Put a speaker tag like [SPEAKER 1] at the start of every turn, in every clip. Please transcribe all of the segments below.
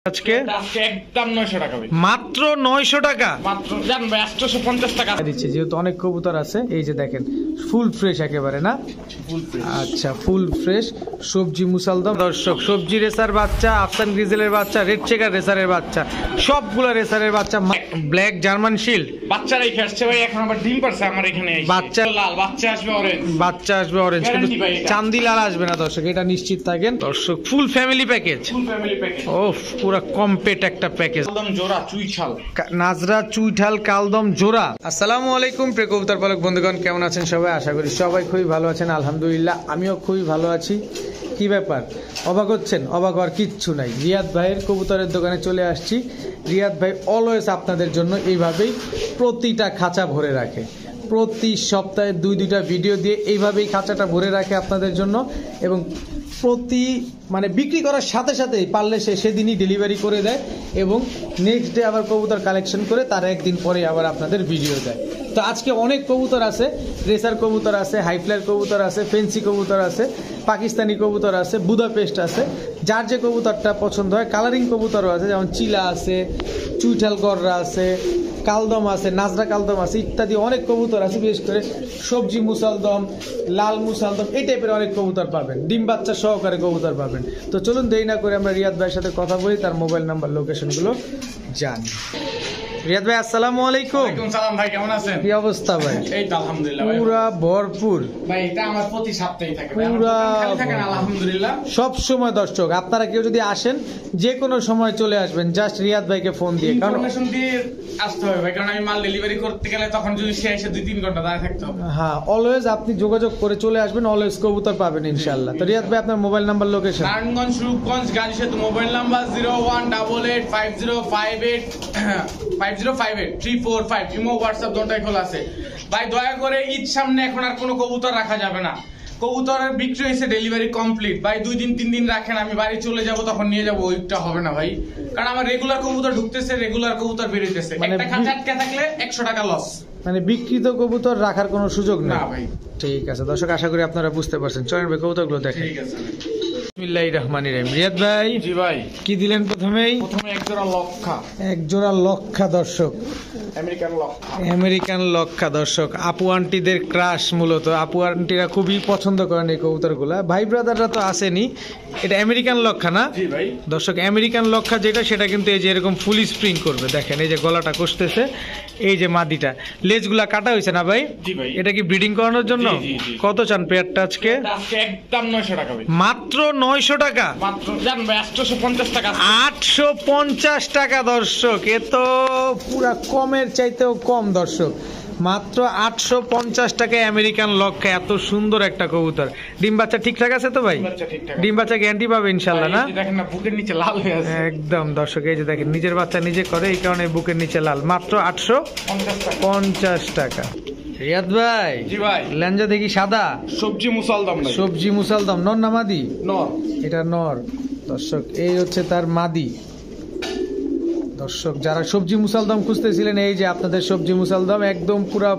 [SPEAKER 1] আজকে
[SPEAKER 2] একদম 900 টাকা ভাই,
[SPEAKER 1] মাত্র 900 টাকা,
[SPEAKER 2] মাত্র জান ভাই 850 টাকা
[SPEAKER 1] দিচ্ছে। যেহেতু অনেক কবুতর আছে, এই যে দেখেন ফুল ফ্রেশ একেবারে না।
[SPEAKER 2] Full fresh.
[SPEAKER 1] আচ্ছা, ফুল ফ্রেশ সবজি মুসালদম দর্শক, সবজি রেসার বাচ্চা, আফসান গ্রিজেলের বাচ্চা, রেড চেকার রেসারের বাচ্চা, সবগুলো রেসারের বাচ্চা, ব্ল্যাক জার্মান শিল্ড
[SPEAKER 2] বাচ্চারাই খেলছে ভাই, এখন আবার ডিম পারছে আমার এখানে।
[SPEAKER 1] বাচ্চা
[SPEAKER 2] লাল, বাচ্চা আসবে অরেঞ্জ,
[SPEAKER 1] বাচ্চা আসবে অরেঞ্জ, কিন্তু
[SPEAKER 2] Guarantee ভাই এটা।
[SPEAKER 1] চান্দি লাল আসবে না দর্শক, এটা নিশ্চিত থাকেন দর্শক। Full family package,
[SPEAKER 2] full family package.
[SPEAKER 1] ও পুরো কমপ্লিট একটা প্যাকেজ।
[SPEAKER 2] একদম জোড়া চুইছাল,
[SPEAKER 1] নাজরা চুইঠাল কালদম জোড়া। আসসালামু আলাইকুম প্রিয় কবুতর পালক বন্ধুগণ, কেমন আছেন সবাই? আশা করি সবাই খুবই ভালো আছেন। আলহামদুলিল্লাহ আমিও খুবই ভালো আছি। কি ব্যাপার, অবাক হচ্ছেন? অবাক হওয়ার কিচ্ছু নাই। রিয়াদ ভাইয়ের কবুতরের দোকানে চলে আসছি। রিয়াদ ভাই অলওয়েজ আপনাদের জন্য এইভাবেই প্রতিটা খাঁচা ভরে রাখে, প্রতি সপ্তাহে দুইটা ভিডিও দিয়ে এইভাবেই খাঁচাটা ভরে রাখে আপনাদের জন্য, এবং প্রতি বিক্রি করার সাথে সাথেই পারলে সে সেদিনই ডেলিভারি করে দেয়, এবং নেক্সট ডে আবার কবুতর কালেকশন করে তার একদিন পরে আবার আপনাদের ভিডিও দেয়। তো আজকে অনেক কবুতর আছে, রেসার কবুতর আছে, হাইফ্লায়ার কবুতর আছে, ফেন্সি কবুতর আছে, পাকিস্তানি কবুতর আছে, বুদাপেস্ট আছে, যার যে কবুতরটা পছন্দ হয়। কালারিং কবুতরও আছে, যেমন চিলা আছে, চুইঠাল গররা আছে, কালদম আছে, নাজরা কালদম আছে, ইত্যাদি অনেক কবুতর আছে। বিশেষ করে সবজি মুসালদম, লাল মুসালদম, এই টাইপের অনেক কবুতর পাবেন, ডিম বাচ্চা সহকারে কবুতর পাবেন। তো চলুন দেরি না করে আমরা রিয়াদ ভাইয়ের সাথে কথা বলি, তার মোবাইল নাম্বার, লোকেশনগুলো জানি। রিয়াদ ভাই আসসালামু আলাইকুম।
[SPEAKER 2] ওয়ালাইকুম সালাম ভাই, কেমন আছেন?
[SPEAKER 1] কি অবস্থা ভাই?
[SPEAKER 2] এই তো আলহামদুলিল্লাহ ভাই,
[SPEAKER 1] পুরা ভরপুর।
[SPEAKER 2] ভাই এটা আমার প্রতি সপ্তাহে থাকে ভাই,
[SPEAKER 1] পুরা
[SPEAKER 2] খালি থাকে না আলহামদুলিল্লাহ।
[SPEAKER 1] সব সময় দর্শক আপনারা কেউ যদি আসেন, যে কোনো সময় চলে আসবেন, জাস্ট রিয়াদ ভাইকে ফোন দিয়ে, কারণ
[SPEAKER 2] ইনফরমেশন দিয়ে আসতে হবে ভাই, কারণ আমি মাল ডেলিভারি করতে গেলে তখন যদি সে এসে 2-3 ঘন্টা দাঁড়িয়ে থাকতে হবে।
[SPEAKER 1] হ্যাঁ, অলওয়েজ আপনি যোগাযোগ করে চলে আসবেন, অলওয়েজ কবুতর পাবেন ইনশাআল্লাহ। তো রিয়াদ ভাই আপনার মোবাইল নাম্বার, লোকেশন।
[SPEAKER 2] নারায়ণগঞ্জ, রূপগঞ্জ, গাজী সেতু। মোবাইল নাম্বার 01885058 ইমো হোয়াটসঅ্যাপ দুটোই খোলা আছে ভাই। দয়া করে ঈদ সামনে, এখন আর কোনো কবুতর রাখা যাবে না। কবুতরের বিক্রি হয়েছে, ডেলিভারি কমপ্লিট ভাই। 2 দিন 3 দিন রাখেন, আমি বাড়ি চলে যাব, তখন নিয়ে যাবো। ওইটা হবে না ভাই, কারণ আমার রেগুলার কবুতর ঢুকতেছে, রেগুলার কবুতর বেরোতেছে। একটা খাঁচা আটকে থাকলে 100 টাকা লস।
[SPEAKER 1] বিকৃত কবুতর রাখার কোনো সুযোগ
[SPEAKER 2] না
[SPEAKER 1] নেই
[SPEAKER 2] ভাই।
[SPEAKER 1] ঠিক আছে দর্শক, আশা করি আপনারা বুঝতে পারছেন। চলেন ভাই কবুতরগুলো দেখেন।
[SPEAKER 2] ঠিক আছে
[SPEAKER 1] বিসমিল্লাহির রহমানির রহিম। রিয়াদ ভাই,
[SPEAKER 2] জি ভাই।
[SPEAKER 1] কি দিলেন প্রথমেই?
[SPEAKER 2] প্রথমে এক জোড়া লক্ষা,
[SPEAKER 1] এক জোড়া লক্ষা দর্শক,
[SPEAKER 2] আমেরিকান লক্ষা।
[SPEAKER 1] আমেরিকান লক্ষা দর্শক, আপু আন্টিদের ক্রাশ। মূলত আপু আন্টিরা খুবই পছন্দ করেন এই কবুতরগুলা, ভাই ব্রাদাররা তো আসেনি। এটা আমেরিকান লক্ষা না
[SPEAKER 2] জি ভাই
[SPEAKER 1] দর্শক? আমেরিকান লক্ষা যেটা, সেটা কিন্তু এই যে এরকম ফুলি স্প্রিং করবে, দেখেন এই যে গলাটা কষতেছে, এই যে মাদিটা, লেজগুলা কাটা হয়েছে না ভাই?
[SPEAKER 2] জি ভাই।
[SPEAKER 1] এটা কি ব্রিডিং করানোর জন্য?
[SPEAKER 2] জি, জি, জি।
[SPEAKER 1] কত চান পেয়ারটা আজকে?
[SPEAKER 2] আজকে একদম 900 টাকা ভাই,
[SPEAKER 1] মাত্র 900 টাকা,
[SPEAKER 2] মাত্র জান ভাই 850 টাকা।
[SPEAKER 1] 850 টাকা দর্শক, এ তো পুরা কমের চাইতেও কম দর্শক। মাত্র 850 টাকায় আমেরিকান লক্ষা, এত সুন্দর একটা কবুতর। ডিম বাচ্চা ঠিকঠাক আছে তো ভাই?
[SPEAKER 2] বাচ্চা ঠিকঠাক।
[SPEAKER 1] ডিম বাচ্চা গ্যারান্টি পাবে ইনশাল্লাহ না?
[SPEAKER 2] এই যে দেখেন না, বুকের নিচে লাল হয়ে আছে।
[SPEAKER 1] একদম দর্শক, এই যে দেখেন নিজের বাচ্চা নিজে করে, এই কারণে বুকের নিচে লাল। মাত্র
[SPEAKER 2] 50 টাকা।
[SPEAKER 1] 850 টাকা। রিয়াদ ভাই,
[SPEAKER 2] জি ভাই।
[SPEAKER 1] ল্যাঞ্জা দেখি সাদা,
[SPEAKER 2] সবজি মুসালদম ভাই।
[SPEAKER 1] সবজি মুসালদম, নর না মাদি?
[SPEAKER 2] নর।
[SPEAKER 1] এটা নর দর্শক, এই হচ্ছে তার মাদি। দর্শক যারা সবজি মুসালদম খুঁজতেছিলেন, এই যে আপনাদের সবজি মুসালদম, একদম পুরা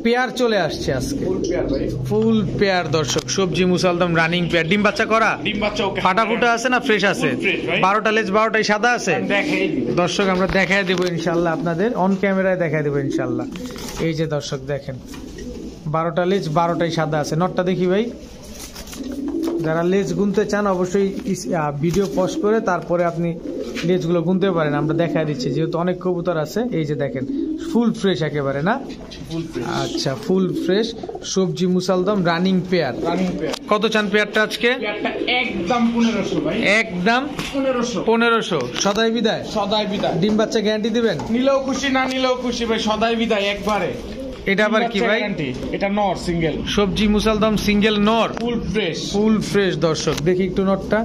[SPEAKER 1] পেয়ার চলে আসছে আজকে,
[SPEAKER 2] ফুল পেয়ার ভাই,
[SPEAKER 1] ফুল পেয়ার দর্শক, সবজি মুসালদম রানিং পেয়ার। ডিম বাচ্চা করা?
[SPEAKER 2] ডিম বাচ্চা ওকে।
[SPEAKER 1] ফাটাফুটা আছে না ফ্রেশ আছে?
[SPEAKER 2] Full fresh ভাই।
[SPEAKER 1] 12টা লেজ 12টাই সাদা আছে
[SPEAKER 2] দেখাই
[SPEAKER 1] দর্শক, আমরা দেখায় দেবো ইনশাল্লাহ, আপনাদের অন ক্যামেরায় দেখায় দেবো ইনশাল্লাহ। এই যে দর্শক দেখেন, 12টা লেজ 12টাই সাদা আছে। নটটা দেখি ভাই, যারা লেজ গুনতে চান অবশ্যই ভিডিও পজ করে তারপরে আপনি লেজগুলো গুনতে পারেন, আমরা দেখায় দিচ্ছি, যেহেতু অনেক কবুতর আছে। এই যে দেখেন ফুল ফ্রেশ একেবারে না?
[SPEAKER 2] Full fresh.
[SPEAKER 1] আচ্ছা, ফুল ফ্রেশ সবজি মুসালদম রানিং পেয়ার।
[SPEAKER 2] Running pair.
[SPEAKER 1] কত চান পেয়ারটা আজকে?
[SPEAKER 2] পেয়ারটা একদম 1500 ভাই,
[SPEAKER 1] একদম
[SPEAKER 2] 1500।
[SPEAKER 1] 1500 সদাই বিদায়।
[SPEAKER 2] সদাই বিদায়।
[SPEAKER 1] ডিম বাচ্চা গ্যারান্টি দিবেন?
[SPEAKER 2] নিলেও খুশি, না নিলেও খুশি ভাই, সদাই বিদায় একবারে।
[SPEAKER 1] এটা আবার কি ভাই?
[SPEAKER 2] এটা নর সিঙ্গেল,
[SPEAKER 1] সবজি মুসালদম সিঙ্গেল নর,
[SPEAKER 2] ফুল ফ্রেশ।
[SPEAKER 1] ফুল ফ্রেশ দর্শক। দেখি একটু নরটা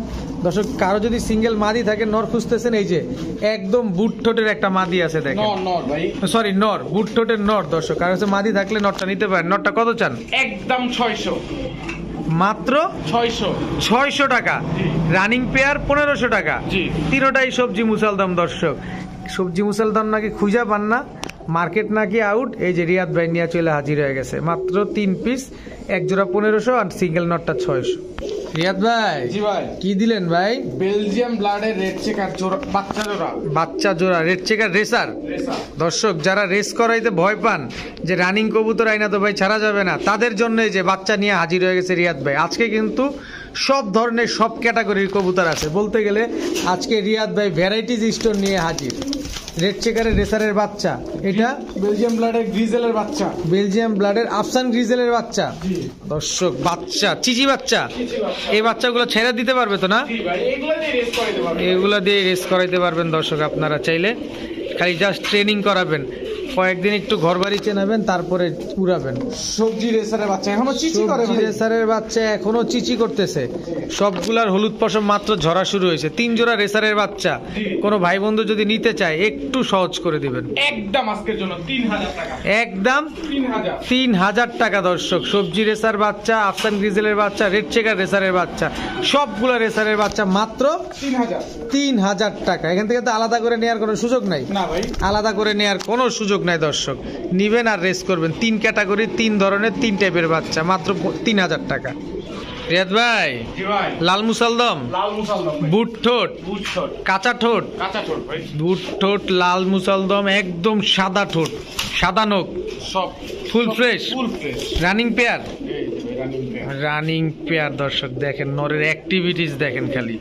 [SPEAKER 1] দর্শক, কারো যদি সিঙ্গেল মাদি থাকে, নর খুঁজতেছেন, এই যে একদম বুট ঠোঁটের একটা মাদি আছে দেখেন,
[SPEAKER 2] নর নর ভাই,
[SPEAKER 1] সরি নর, বুট ঠোঁটের নর দর্শক। কারো হচ্ছে মাদি থাকলে নরটা নিতে পারেন। নরটা কত চান?
[SPEAKER 2] একদম 600,
[SPEAKER 1] মাত্র
[SPEAKER 2] 600।
[SPEAKER 1] 600 টাকা। রানিং পেয়ার 1500 টাকা।
[SPEAKER 2] জি।
[SPEAKER 1] তিনোটাই সবজি মুসালদম দর্শক। সবজি মুসালদম নাকি খুঁজা পান না, মার্কেট নাকি আউট, এই যে রিয়াদ ভাই নিয়ে চলে হাজির হয়ে গেছে মাত্র 3 পিস, এক জোড়া 1500 আর সিঙ্গেল নটটা 600। রিয়াদ ভাই
[SPEAKER 2] জি ভাই,
[SPEAKER 1] কি দিলেন ভাই?
[SPEAKER 2] বেলজিয়াম ব্লাডের রেড চেকার জোড়া, বাচ্চা জোড়া।
[SPEAKER 1] বাচ্চা জোড়া রেড চেকার রেসার। দর্শক যারা রেস করাইতে ভয় পান যে রানিং কবুতর আইনা তো ভাই ছাড়া যাবে না, তাদের জন্য এই যে বাচ্চা নিয়ে হাজির হয়ে গেছে রিয়াদ ভাই। আজকে কিন্তু সব ধরনের সব ক্যাটাগরির কবুতর আছে, বলতে গেলে আজকে রিয়াদ ভাই ভ্যারাইটিজ স্টোর নিয়ে হাজির। রেড চেকারের রেসারের বাচ্চা, এটা
[SPEAKER 2] বেলজিয়াম ব্লাডের গ্রিজেলের বাচ্চা,
[SPEAKER 1] বেলজিয়াম ব্লাডের আফসান গ্রিজেলের বাচ্চা। দর্শক বাচ্চা চিচি বাচ্চা, এই বাচ্চাগুলো ছেড়ে দিতে পারবে তো না? এগুলো দিয়ে রেস করাইতে পারবেন দর্শক, আপনারা চাইলে খালি জাস্ট ট্রেনিং করাবেন, কয়েকদিন একটু ঘর বাড়ি চেনাবেন, তারপরে উড়াবেন।
[SPEAKER 2] সবজি রেসারের বাচ্চা এখনো চিচি করে
[SPEAKER 1] সবজি রেসারের বাচ্চা এখনো চিচি করতেছে, সবগুলার হলুদ পশম মাত্র ঝরা শুরু হয়েছে। 3 জোড়া রেসারের বাচ্চা, কোনো ভাই বন্ধু যদি নিতে চায় একটু সহজ করে দিবেন,
[SPEAKER 2] একদম আজকের জন্য 3000 টাকা,
[SPEAKER 1] একদম 3000 টাকা। দর্শক সবজি রেসার বাচ্চা, আফসান গ্রিজেলের বাচ্চা, রেড চেকার রেসারের বাচ্চা, সবগুলা রেসারের বাচ্চা মাত্র 3000 টাকা। এখান থেকে তো আলাদা করে নেওয়ার কোনো সুযোগ নাই,
[SPEAKER 2] না ভাই,
[SPEAKER 1] আলাদা করে নেওয়ার কোনো সুযোগ নাই। দর্শক নিবেন আর রেস করবেন, 3 ক্যাটাগরি, 3 ধরনের, 3 টাইপের বাচ্চা, মাত্র 3000 টাকা। রিয়াদ ভাই
[SPEAKER 2] জি ভাই,
[SPEAKER 1] লাল মুসালদম,
[SPEAKER 2] লাল মুসালদম,
[SPEAKER 1] বুট ঠোঁট,
[SPEAKER 2] বুট ঠোঁট,
[SPEAKER 1] কাঁচা ঠোঁট,
[SPEAKER 2] কাঁচা ঠোঁট ভাই,
[SPEAKER 1] বুট ঠোঁট, লাল মুসালদম, একদম সাদা ঠোঁট, সাদা নখ,
[SPEAKER 2] সব
[SPEAKER 1] ফুল fresh,
[SPEAKER 2] full fresh
[SPEAKER 1] running pair,
[SPEAKER 2] এই যে রানিং পেয়ার।
[SPEAKER 1] Running pair. দর্শক দেখেন নরের অ্যাক্টিভিটিস দেখেন খালি,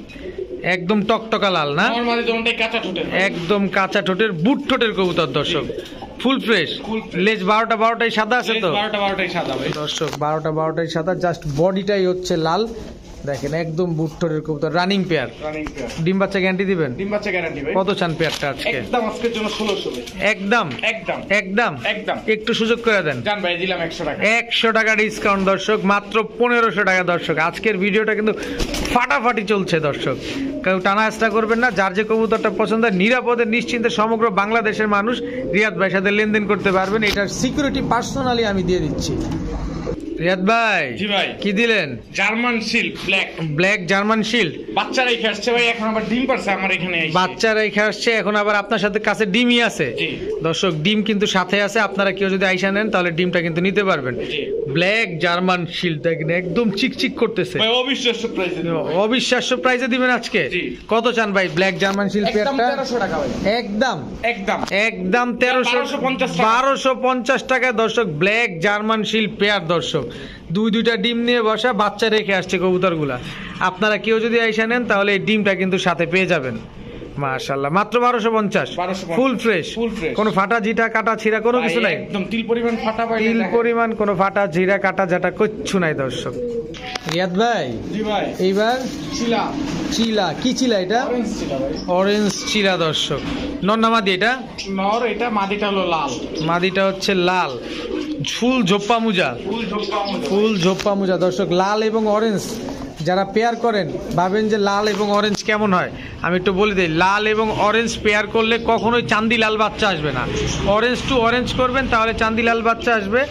[SPEAKER 1] একদম টকটকা লাল না,
[SPEAKER 2] নরমালি যেমনটাই কাঁচা ঠোঁটের,
[SPEAKER 1] একদম কাঁচা ঠোঁটের বুট ঠোঁটের কবুতর। দর্শক ফুল ফ্রেশ,
[SPEAKER 2] Full fresh।
[SPEAKER 1] লেজ 12টাই সাদা আছে তো
[SPEAKER 2] 12টাই সাদা ভাই।
[SPEAKER 1] দর্শক, 12টাই সাদা, জাস্ট বডিটাই হচ্ছে লাল। দেখেন একদম বুট ঠোঁটের কবুতর, রানিং পেয়ার।
[SPEAKER 2] রানিং পেয়ার,
[SPEAKER 1] ডিম বাচ্চা গ্যারান্টি দিবেন?
[SPEAKER 2] ডিম বাচ্চা গ্যারান্টি ভাই।
[SPEAKER 1] কত চান পেয়ারটা আজকে?
[SPEAKER 2] একদম আজকের জন্য 1600 ভাই,
[SPEAKER 1] একদম
[SPEAKER 2] একদম
[SPEAKER 1] একদম
[SPEAKER 2] একদম।
[SPEAKER 1] একটু সুযোগ করে দেন।
[SPEAKER 2] জান ভাই, দিলাম 100 টাকা,
[SPEAKER 1] 100 টাকা ডিসকাউন্ট দর্শক, মাত্র 1500 টাকা। দর্শক আজকের ভিডিওটা কিন্তু ফাটাফাটি চলছে দর্শক, কেউ টানা হেঁচড়া করবেন না। যার যে কবুতরটা পছন্দ হয় নিরাপদে নিশ্চিন্তে সমগ্র বাংলাদেশের মানুষ রিয়াদ ভাইয়ের সাথে লেনদেন করতে পারবেন। এটার সিকিউরিটি পার্সোনালি আমি দিয়ে দিচ্ছি। রিয়াদ ভাই
[SPEAKER 2] জি ভাই,
[SPEAKER 1] কি দিলেন?
[SPEAKER 2] German shield black,
[SPEAKER 1] black German shield.
[SPEAKER 2] বাচ্চা রেখে আসছে ভাই, এখন আবার ডিম পারছে আমার এখানে এসে।
[SPEAKER 1] বাচ্চা রেখে আসছে, এখন আবার আপনার সাথে কাছে ডিমই আছে।
[SPEAKER 2] জি।
[SPEAKER 1] দর্শক ডিম কিন্তু সাথে আছে, আপনারা কেউ যদি আইসা নেন তাহলে ডিমটা কিন্তু নিতে পারবেন।
[SPEAKER 2] জি।
[SPEAKER 1] ব্ল্যাক জার্মান শিল্ড দেখেন একদম চিকচিক করতেছে,
[SPEAKER 2] ভাই অবিশ্বাস্য প্রাইসে
[SPEAKER 1] অবিশ্বাস্য প্রাইসে দিবেন আজকে।
[SPEAKER 2] জি।
[SPEAKER 1] কত চান ভাই ব্ল্যাক জার্মান শিল্ড
[SPEAKER 2] একদম
[SPEAKER 1] পেয়ারটা?
[SPEAKER 2] 1300 টাকা ভাই,
[SPEAKER 1] একদম
[SPEAKER 2] একদম
[SPEAKER 1] একদম 1250 টাকায় দর্শক ব্ল্যাক জার্মান শিল্ড পেয়ার। দর্শক দুইটা ডিম নিয়ে বসা, বাচ্চা রেখে আসছে কবুতরগুলা। আপনারা কেউ যদি আইসা নেন তাহলে এই ডিমটা কিন্তু সাথে পেয়ে যাবেন। মাশাআল্লাহ, মাত্র 1250,
[SPEAKER 2] 1250
[SPEAKER 1] ফুল ফ্রেশ,
[SPEAKER 2] ফুল ফ্রেশ,
[SPEAKER 1] কোনো ফাটা ঝিটা কাটা ছিঁড়া কোনো কিছু নাই,
[SPEAKER 2] একদম তিল পরিমাণ ফাটা ভাই,
[SPEAKER 1] তিল পরিমাণ কোনো ফাটা ঝিরা কাটা ঝাটা কিচ্ছু নাই। দর্শক রিয়াদ ভাই
[SPEAKER 2] জি ভাই,
[SPEAKER 1] এইবার
[SPEAKER 2] চিলা,
[SPEAKER 1] চিলা, কি চিলা এটা?
[SPEAKER 2] অরেঞ্জ চিলা ভাই,
[SPEAKER 1] অরেঞ্জ চিলা। দর্শক নন্নামাদি, এটা
[SPEAKER 2] নর, এটা মাদিটা হলো লাল,
[SPEAKER 1] মাদিটা হচ্ছে লাল, ফুল ঝোপ্পা মুজা,
[SPEAKER 2] ফুল ঝোপা মতো।
[SPEAKER 1] ফুল ঝোপ্পা মুজা। দর্শক লাল এবং অরেঞ্জ যারা পেয়ার করেন ভাবেন যে লাল এবং অরেঞ্জ কেমন হয়, আমি একটু বলে দিই। লাল এবং অরেঞ্জ পেয়ার করলে কখনোই চান্দি লাল বাচ্চা আসবে না। অরেঞ্জ টু অরেঞ্জ করবেন তাহলে চান্দি লাল বাচ্চা আসবে,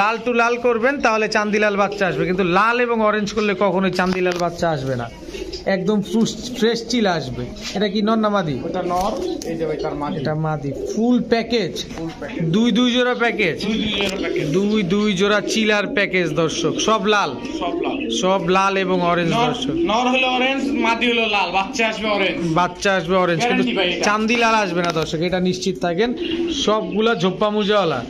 [SPEAKER 1] লাল টু লাল করবেন তাহলে চান্দি লাল বাচ্চা আসবে, কিন্তু লাল এবং অরেঞ্জ করলে কখনোই চান্দি লাল বাচ্চা আসবে না। একদম ফ্রেশ চিলা আসবে। এটা কি নর না মাদি?
[SPEAKER 2] ওটা নর, এই যে ভাই তার মাদি,
[SPEAKER 1] এটা মাদি। ফুল প্যাকেজ,
[SPEAKER 2] ফুল প্যাকেজ,
[SPEAKER 1] দুই জোড়া প্যাকেজ, দুই জোড়া চিলার প্যাকেজ। দর্শক সব লাল,
[SPEAKER 2] সব লাল,
[SPEAKER 1] সব লাল এবং অরেঞ্জ। দর্শক
[SPEAKER 2] নর হলো অরেঞ্জ, মাদি হলো লাল, বাচ্চা আসবে অরেঞ্জ,
[SPEAKER 1] বাচ্চা আসবে অরেঞ্জ, কিন্তু
[SPEAKER 2] Guarantee ভাই এটা।
[SPEAKER 1] চান্দি লাল আসবে না দর্শক, এটা নিশ্চিত থাকেন। সবগুলা ঝোপ্পা মুজাওয়ালা।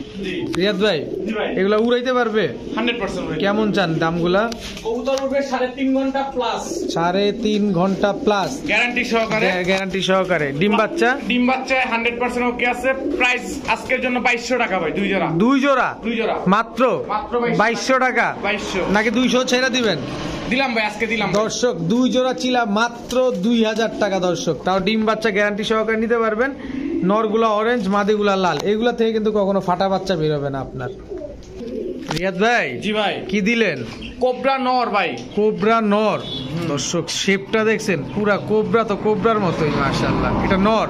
[SPEAKER 1] রিয়াদ ভাই
[SPEAKER 2] জি ভাই,
[SPEAKER 1] এগুলা উড়াইতে পারবে?
[SPEAKER 2] 100% ভাই।
[SPEAKER 1] কেমন চান দামগুলা?
[SPEAKER 2] কবুতর উঠবে 3.5 ঘন্টা প্লাস,
[SPEAKER 1] 3.5 ঘন্টা প্লাস
[SPEAKER 2] গ্যারান্টি সহকারে,
[SPEAKER 1] গ্যারান্টি সহকারে। ডিম বাচ্চা?
[SPEAKER 2] ডিম বাচ্চা 100% ওকে আছে। প্রাইস আজকের জন্য 2200 টাকা ভাই, দুই জোড়া,
[SPEAKER 1] দুই জোড়া
[SPEAKER 2] দুই জোড়া
[SPEAKER 1] মাত্র
[SPEAKER 2] মাত্র
[SPEAKER 1] 2200 টাকা,
[SPEAKER 2] 2200
[SPEAKER 1] নাকি 200 ছেড়ে দিবেন?
[SPEAKER 2] দিলাম ভাই, আজকে দিলাম ভাই।
[SPEAKER 1] দর্শক দুই জোড়া চিলা মাত্র 2000 টাকা। দর্শক তাও ডিম বাচ্চা গ্যারান্টি সহকারে নিতে পারবেন। নরগুলা অরেঞ্জ, মাদিগুলা লাল, এগুলা থেকে কিন্তু কখনো ফাটা বাচ্চা বেরোবে না আপনার। রিয়াদ ভাই
[SPEAKER 2] জি ভাই,
[SPEAKER 1] কি দিলেন?
[SPEAKER 2] কোবরা নর ভাই,
[SPEAKER 1] কোবরা নর। দর্শক শেপটা দেখছেন, পুরা কোবরা তো কোবরার মতোই মাশাআল্লাহ। এটা নর,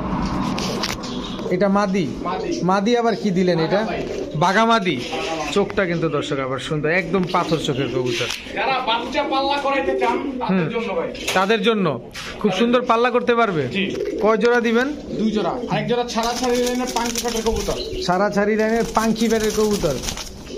[SPEAKER 1] এটা মাদি।
[SPEAKER 2] মাদি।
[SPEAKER 1] মাদি আবার কি দিলেন? এটা বাঘা মাদি। চোখটা কিন্তু দর্শক আবার সুন্দর, একদম পাথর চোখের কবুতর।
[SPEAKER 2] যারা বাচ্চা পাল্লা করাইতে চান তাদের জন্য ভাই,
[SPEAKER 1] তাদের জন্য খুব সুন্দর পাল্লা করতে পারবে।
[SPEAKER 2] জি।
[SPEAKER 1] কয় জোড়া দিবেন?
[SPEAKER 2] 2 জোড়া, আরেক জোড়া ছাড়াছাড়ি লাইনের পাঙ্কি কাটের কবুতর।
[SPEAKER 1] সারা ছাড়ি লাইনের পাঙ্কি ফ্যাটের কবুতর,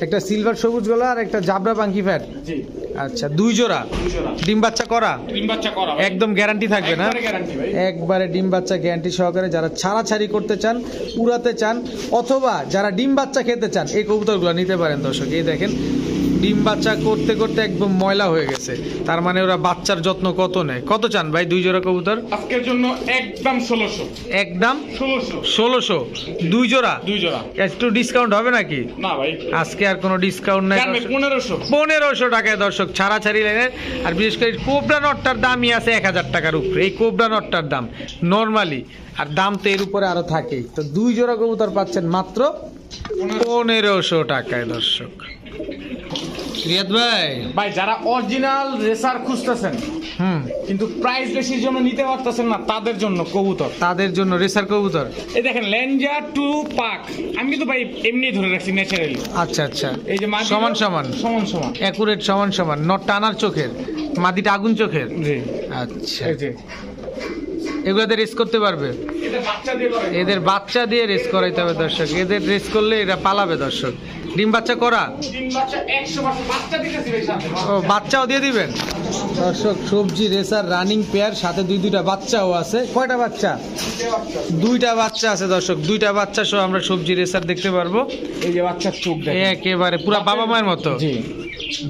[SPEAKER 1] একটা সিলভার সবুজ গলা আর একটা জাবরা পাঙ্কি ফ্যাট।
[SPEAKER 2] জি।
[SPEAKER 1] আচ্ছা 2 জোড়া
[SPEAKER 2] 2 জোড়া
[SPEAKER 1] ডিম বাচ্চা করা,
[SPEAKER 2] ডিম বাচ্চা করা ভাই।
[SPEAKER 1] একদম গ্যারান্টি থাকবে না?
[SPEAKER 2] একবারে গ্যারান্টি ভাই।
[SPEAKER 1] একবারে ডিম বাচ্চা গ্যারান্টি সহকারে। যারা ছাড়াছাড়ি করতে চান, উড়াতে চান, অথবা যারা ডিম বাচ্চা খেতে চান, এই কবুতরগুলো নিতে পারেন দর্শক। এই দেখেন ডিম বাচ্চা করতে করতে একদম ময়লা হয়ে গেছে, তার মানে ওরা বাচ্চার যত্ন কত নেয়। কত চান ভাই 2 জোড়া কবুতর?
[SPEAKER 2] আজকের জন্য একদম 1600।
[SPEAKER 1] একদম
[SPEAKER 2] 1600।
[SPEAKER 1] 1600 2 জোড়া।
[SPEAKER 2] 2 জোড়া
[SPEAKER 1] একটু ডিসকাউন্ট হবে নাকি?
[SPEAKER 2] না ভাই,
[SPEAKER 1] আজকে আর কোনো ডিসকাউন্ট নাই।
[SPEAKER 2] জানবে 1500।
[SPEAKER 1] 1500 টাকায় দর্শক ছাড়াছাড়ি লাইনের। আর বিশেষ করে কোবরা নটটার দামই আছে 1000 টাকার উপরে, এই কোবরা নটটার দাম নর্মালি, আর দাম তো এর উপরে আরো থাকেই। তো 2 জোড়া কবুতর পাচ্ছেন মাত্র 1500 টাকায় দর্শক। রিয়াদ ভাই,
[SPEAKER 2] ভাই যারা অরিজিনাল রেসার খুঁজতেছেন কিন্তু প্রাইস বেশির জন্য নিতে পারতেছেন না, তাদের জন্য কবুতর,
[SPEAKER 1] তাদের জন্য রেসার কবুতর।
[SPEAKER 2] এই দেখেন লেঞ্জা টু পাক, আমি কিন্তু ভাই এমনি ধরে রাখছি ন্যাচারালি।
[SPEAKER 1] আচ্ছা আচ্ছা,
[SPEAKER 2] এই যে মাদি
[SPEAKER 1] সমান সমান
[SPEAKER 2] সমান সমান
[SPEAKER 1] অ্যাকুরেট, সমান সমান, নট টানার চোখের, মাদিটা আগুন চোখের।
[SPEAKER 2] জি।
[SPEAKER 1] আচ্ছা,
[SPEAKER 2] এই যে
[SPEAKER 1] এগুলাতে রেস করতে পারবে?
[SPEAKER 2] এটা বাচ্চা দিয়ে করে।
[SPEAKER 1] এদের বাচ্চা দিয়ে রেস করাইতে হবে দর্শক, এদের রেস করলে এরা পালাবে দর্শক। ডিম বাচ্চা করা?
[SPEAKER 2] ডিম বাচ্চা 100% বাচ্চা দিতেছি ভাই সাথে।
[SPEAKER 1] ও বাচ্চাও দিয়ে দিবেন দর্শক। সবজি রেসার রানিং পেয়ার, সাথে 2টা বাচ্চাও আছে। কয়টা বাচ্চা? 2টা বাচ্চা আছে দর্শক। 2টা বাচ্চা সহ আমরা সবজি রেসার দেখতে পারবো।
[SPEAKER 2] এই যে বাচ্চার চোখ দেখেন,
[SPEAKER 1] একেবারে পুরা বাবা মায়ের মতো।
[SPEAKER 2] জি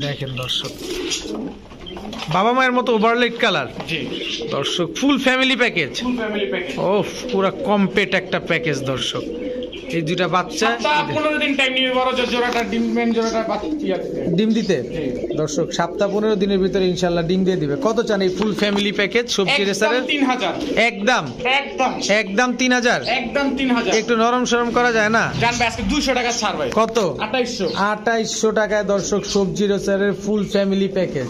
[SPEAKER 1] দেখেন দর্শক, বাবা মায়ের মতো ওভারলাইট কালার।
[SPEAKER 2] জি।
[SPEAKER 1] দর্শক full family package.
[SPEAKER 2] Full family package.
[SPEAKER 1] ও পুরা কমপ্লিট একটা প্যাকেজ দর্শক। এই 2টা বাচ্চা
[SPEAKER 2] 15 দিন টাইম নিবে বড় জোড়াটা ডিম মেন জোড়াটা বাচ্চা
[SPEAKER 1] ডিম দিতে।
[SPEAKER 2] জি।
[SPEAKER 1] দর্শক 7-15 দিনের ভিতরে ইনশাল্লাহ ডিম দিয়ে দিবে। কত চান এই ফুল ফ্যামিলি প্যাকেজ সবজি রেসারের?
[SPEAKER 2] 3000।
[SPEAKER 1] একদম
[SPEAKER 2] একদম
[SPEAKER 1] একদম 3000।
[SPEAKER 2] একদম 3000।
[SPEAKER 1] একটু নরম সরম করা যায় না?
[SPEAKER 2] জানবে আজকে 200 টাকা ছাড় ভাই।
[SPEAKER 1] কত?
[SPEAKER 2] 2800।
[SPEAKER 1] 2800 টাকায় দর্শক সবজি রেসারের ফুল ফ্যামিলি প্যাকেজ।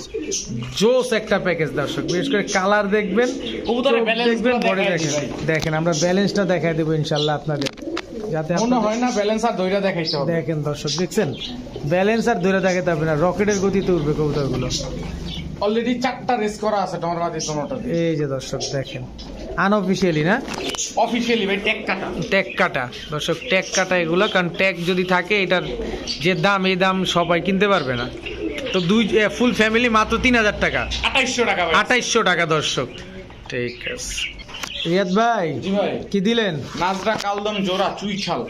[SPEAKER 1] জোস একটা প্যাকেজ দর্শক। বিশেষ করে কালার দেখবেন,
[SPEAKER 2] কবুতরের
[SPEAKER 1] চোখ
[SPEAKER 2] balance
[SPEAKER 1] দেখবেন,
[SPEAKER 2] গুলো
[SPEAKER 1] বডি
[SPEAKER 2] দেখায়
[SPEAKER 1] দেখেন।
[SPEAKER 2] দিই ভাই।
[SPEAKER 1] দেখেন আমরা ব্যালেন্সটা দেখাই দেবো ইনশাল্লাহ আপনাদের, যাতে
[SPEAKER 2] মনে
[SPEAKER 1] আপনাদের-
[SPEAKER 2] হয় না ব্যালেন্স আর দইরা দেখাইতে হবে।
[SPEAKER 1] দেখেন দর্শক, দেখছেন ব্যালেন্স আর ধরে দেখাতে হবে না, রকেটের গতিতে উঠবে কবুতরগুলো।
[SPEAKER 2] অলরেডি 4টা রেস করা আছে ডমরবাদি সোনোটা।
[SPEAKER 1] এই যে দর্শক দেখেন, আনঅফিসিয়ালি না,
[SPEAKER 2] অফিশিয়ালি ভাই ট্যাগ কাটা।
[SPEAKER 1] ট্যাগ কাটা দর্শক, ট্যাগ কাটা এগুলো। কারণ ট্যাগ যদি থাকে এটার যে দাম, এই দাম সবাই কিনতে পারবে না। তো ফুল ফ্যামিলি মাত্র 3000 টাকা।
[SPEAKER 2] 2800 টাকা ভাই।
[SPEAKER 1] 2800 টাকা দর্শক। ঠিক আছে রিয়াদ ভাই,
[SPEAKER 2] জি ভাই।
[SPEAKER 1] কি দিলেন?
[SPEAKER 2] নাজরা কালদম জোড়া চুইছাল।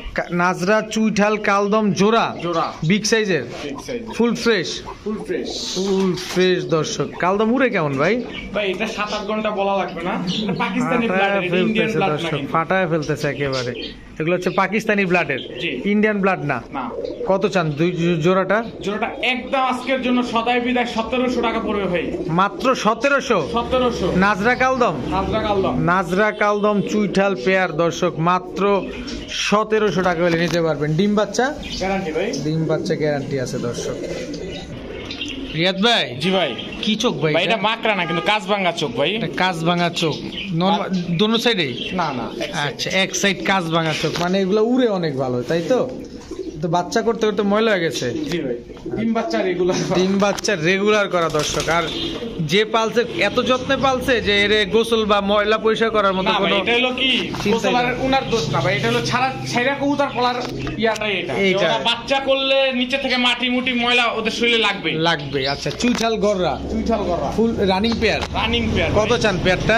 [SPEAKER 1] নাজরা চুইঠাল কালদম জোড়া,
[SPEAKER 2] জোড়া
[SPEAKER 1] বিগ সাইজের,
[SPEAKER 2] ঠিক সাইজ,
[SPEAKER 1] ফুল fresh.
[SPEAKER 2] Full fresh.
[SPEAKER 1] Full fresh দর্শক। কালদম উড়ে কেমন ভাই?
[SPEAKER 2] ভাই এটা 7-8 ঘন্টা বলা লাগবে না, এটা পাকিস্তানি ব্লাড,
[SPEAKER 1] ফাটায়
[SPEAKER 2] এটা ইন্ডিয়ান
[SPEAKER 1] ফেলতেছে
[SPEAKER 2] ব্লাড না
[SPEAKER 1] দর্শক,
[SPEAKER 2] কিন্তু।
[SPEAKER 1] ফাটায় ফেলতেছে একেবারে। এগুলো হচ্ছে পাকিস্তানি ব্লাডের,
[SPEAKER 2] জি।
[SPEAKER 1] ইন্ডিয়ান ব্লাড না।
[SPEAKER 2] না,
[SPEAKER 1] কত চান জোড়াটা?
[SPEAKER 2] জোড়াটা একদম আজকের জন্য সদাই বিদায় 1700 টাকা পড়বে ভাই।
[SPEAKER 1] মাত্র 1700।
[SPEAKER 2] 1700।
[SPEAKER 1] নাজরা কালদম,
[SPEAKER 2] নাজরা কালদম।
[SPEAKER 1] নাজরা কালদম চুইঠাল পেয়ার দর্শক মাত্র 1700 টাকা হলে নিতে পারবেন। ডিম বাচ্চা?
[SPEAKER 2] গ্যারান্টি ভাই।
[SPEAKER 1] ডিম বাচ্চা গ্যারান্টি আছে দর্শক। রিয়াদ ভাই,
[SPEAKER 2] জি ভাই।
[SPEAKER 1] কি চোখ ভাই?
[SPEAKER 2] ভাই এটা মাকড়া না কিন্তু কাজ ভাঙা চোখ ভাই।
[SPEAKER 1] এটা কাজ ভাঙা চোখ, নরমাল দোনো সাইডেই?
[SPEAKER 2] না না,
[SPEAKER 1] আচ্ছা, এক সাইড কাজ ভাঙা চোখ, মানে এগুলো উড়ে অনেক ভালো, তাই তো? তো বাচ্চা করতে করতে ময়লা হয়ে গেছে।
[SPEAKER 2] জি ভাই। ডিম বাচ্চা রেগুলার।
[SPEAKER 1] ডিম বাচ্চা রেগুলার করা দর্শক। আর যে পালছে এত যত্নে পালছে যে এর গোসল বা ময়লা পরিষ্কার করার মতো
[SPEAKER 2] না ভাই,
[SPEAKER 1] কোনো
[SPEAKER 2] এটা হলো কি
[SPEAKER 1] চিন্তাই
[SPEAKER 2] গোসলার
[SPEAKER 1] নাই।
[SPEAKER 2] উনার দোষ না ভাই, এটা হলো ছাইরা কবুতর পলার ইয়াটাই এটা।
[SPEAKER 1] এইটা।
[SPEAKER 2] ওরা বাচ্চা করলে নিচে থেকে মাটি মুটি ময়লা ওদের শরীরে লাগবে।
[SPEAKER 1] লাগবে। আচ্ছা, চুইঠাল গররা
[SPEAKER 2] চুইঠাল করা
[SPEAKER 1] full running pair.
[SPEAKER 2] Running pair.
[SPEAKER 1] কত চান পেয়ারটা?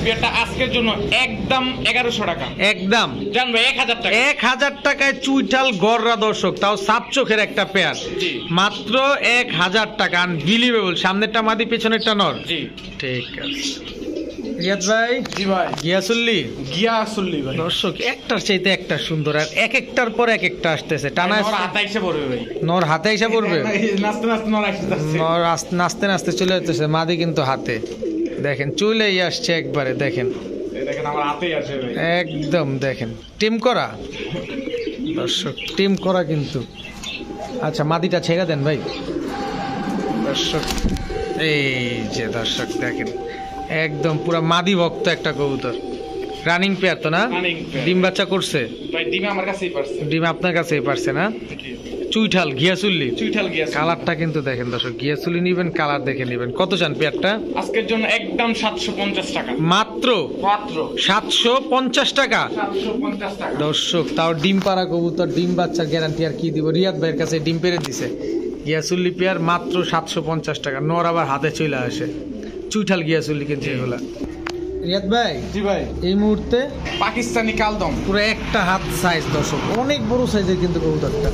[SPEAKER 2] পেয়ারটা আজকের জন্য একদম 1100 টাকা।
[SPEAKER 1] একদম
[SPEAKER 2] জানবে 1000 টাকা।
[SPEAKER 1] 1000 টাকায় চুইঠাল গররা দর্শক, তাও সাত চোখের একটা পেয়ার।
[SPEAKER 2] জি।
[SPEAKER 1] মাত্র 1000 টাকা। আনবিলিভেবল। সামনেরটা মাদি, পেছনেরটা নর।
[SPEAKER 2] জি।
[SPEAKER 1] ঠিক আছে রিয়াদ ভাই,
[SPEAKER 2] জি ভাই।
[SPEAKER 1] গিয়াসুল্লি
[SPEAKER 2] গিয়া আসলি ভাই।
[SPEAKER 1] দর্শক একটার চাইতে একটা সুন্দর, আর এক একটার পর এক একটা আসতেছে টানা।
[SPEAKER 2] ওর হাতে এসে পড়বে ভাই।
[SPEAKER 1] নর হাতে এসে পড়বে।
[SPEAKER 2] নাচতে নাচতে নর আসতে যাচ্ছে।
[SPEAKER 1] নর নাচতে নাচতে চলে যাচ্ছে, মাদি কিন্তু হাতে। দেখেন চলেই আসছে একবারে, দেখেন
[SPEAKER 2] এই দেখেন আমার হাতেই আসে ভাই।
[SPEAKER 1] একদম। দেখেন টিম করা দর্শক, টিম করা কিন্তু। আচ্ছা, মাদিটা ছেড়ে দেন ভাই দর্শক। এই যে দর্শক দেখেন, একদম পুরা মাদি ভক্ত একটা কবুতর। রানিং পেয়ার তো না?
[SPEAKER 2] Running pair।
[SPEAKER 1] ডিম বাচ্চা করছে?
[SPEAKER 2] ভাই ডিম আমার কাছেই পারছে।
[SPEAKER 1] ডিম আপনার কাছেই পারছে না? চুইঠাল ঘিয়াচুল্লি
[SPEAKER 2] চুইঠাল গিয়া
[SPEAKER 1] কালারটা কিন্তু দেখেন দর্শক, ঘিয়াচুল্লি নিবেন, কালার দেখে নেবেন। কত চান পেয়ারটা?
[SPEAKER 2] আজকের জন্য একদম 750 টাকা,
[SPEAKER 1] মাত্র
[SPEAKER 2] মাত্র
[SPEAKER 1] 750 টাকা
[SPEAKER 2] 750 টাকা।
[SPEAKER 1] দর্শক, তাও ডিম পাড়া কবুতর, ডিম বাচ্চার গ্যারান্টি আর কি দিব। রিয়াদ ভাইয়ের কাছে ডিম পেরে দিছে। গিয়াচুল্লি পেয়ার মাত্র 750 টাকা। নর আবার হাতে চলে আসে, চুইঠাল গিয়াচুল্লি কিন্তু এগুলা। রিয়াদ ভাই,
[SPEAKER 2] জি ভাই,
[SPEAKER 1] এই মুহূর্তে
[SPEAKER 2] পাকিস্তানি কালদম
[SPEAKER 1] পুরো একটা হাত সাইজ দর্শক, অনেক বড় সাইজের কিন্তু কবুতরটা।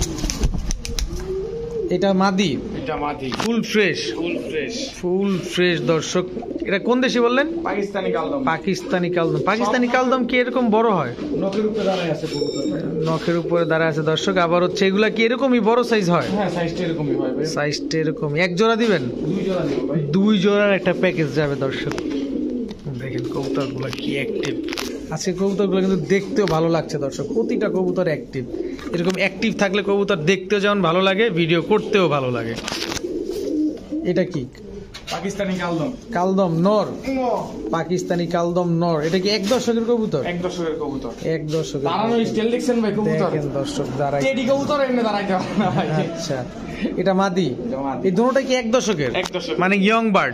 [SPEAKER 1] এটা মাদি,
[SPEAKER 2] এটা মাদি,
[SPEAKER 1] ফুল fresh,
[SPEAKER 2] full fresh,
[SPEAKER 1] full fresh দর্শক। এটা কোন দেশি বললেন?
[SPEAKER 2] পাকিস্তানি কালদম।
[SPEAKER 1] পাকিস্তানি কালদম। পাকিস্তানি কালদম কি এরকম বড় হয়?
[SPEAKER 2] নখের উপরে দাঁড়ায় আছে কবুতরটা।
[SPEAKER 1] নখের উপরে দাঁড়ায় আছে দর্শক। আবার হচ্ছে এগুলা কি এরকমই বড় সাইজ হয়?
[SPEAKER 2] হ্যাঁ, সাইজটা এরকমই হয় ভাই।
[SPEAKER 1] সাইজটা এরকমই। এক জোড়া দিবেন?
[SPEAKER 2] 2 জোড়া দিব ভাই।
[SPEAKER 1] 2 জোড়ার একটা প্যাকেজ যাবে দর্শক। দেখেন কবুতরগুলো কি অ্যাক্টিভ আজকে। কবুতরগুলো কিন্তু দেখতেও ভালো লাগছে দর্শক, প্রতিটা কবুতর অ্যাক্টিভ। এরকম অ্যাক্টিভ থাকলে কবুতর দেখতেও যেমন ভালো লাগে, ভিডিও করতেও ভালো লাগে। এটা কি?
[SPEAKER 2] পাকিস্তানি কালদম।
[SPEAKER 1] কালদম নর, পাকিস্তানি কালদম নর। এটা কি এক দর্শকের কবুতর?
[SPEAKER 2] এক দশকের কবুতর।
[SPEAKER 1] এক দর্শকের।
[SPEAKER 2] দাঁড়ানো স্টাইল দেখছেন ভাই কবুতর?
[SPEAKER 1] দেখেন দর্শক দাঁড়াই।
[SPEAKER 2] টেডি কবুতর এমনি দাঁড়াইতে হবে না ভাই।
[SPEAKER 1] আচ্ছা, এটা মাদি।
[SPEAKER 2] এটা মাদি।
[SPEAKER 1] এই দুটোটা কি এক দশকের?
[SPEAKER 2] এক দশকের।
[SPEAKER 1] মানে ইয়ং বার্ড।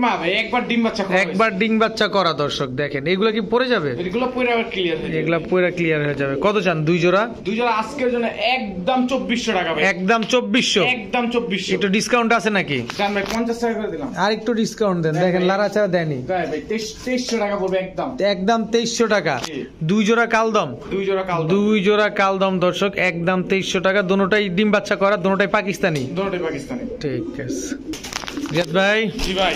[SPEAKER 2] মা ভাই একবার ডিম বাচ্চা করা
[SPEAKER 1] একবার ডিম বাচ্চা করা দর্শক। দেখেন এগুলো কি পড়ে যাবে?
[SPEAKER 2] হয়েছে। এগুলো পুরো আবার ক্লিয়ার হয়ে যাবে।
[SPEAKER 1] এগুলা পুরো ক্লিয়ার হয়ে যাবে। কত চান 2 জোড়া?
[SPEAKER 2] 2 জোড়া আজকের জন্য একদম 2400 টাকা ভাই।
[SPEAKER 1] একদম 2400।
[SPEAKER 2] একদম 2400।
[SPEAKER 1] একটু ডিসকাউন্ট আছে নাকি?
[SPEAKER 2] জান ভাই 50 টাকা করে দিলাম।
[SPEAKER 1] আর একটু ডিসকাউন্ট দেন। দেখেন লারা ছাড়া দেয়নি।
[SPEAKER 2] তাই ভাই 2300 টাকা পড়বে একদম।
[SPEAKER 1] একদম 2300 টাকা।
[SPEAKER 2] জি।
[SPEAKER 1] 2 জোড়া কালদম।
[SPEAKER 2] 2 জোড়া কালদম।
[SPEAKER 1] 2 জোড়া কালদম দর্শক, একদম 2300 টাকা। দুটোটাই ডিম বাচ্চা করা, দুটোটাই পাকিস্তানি।
[SPEAKER 2] দুটোই পাকিস্তানি।
[SPEAKER 1] ঠিক আছে রিয়াদ ভাই।
[SPEAKER 2] জি ভাই।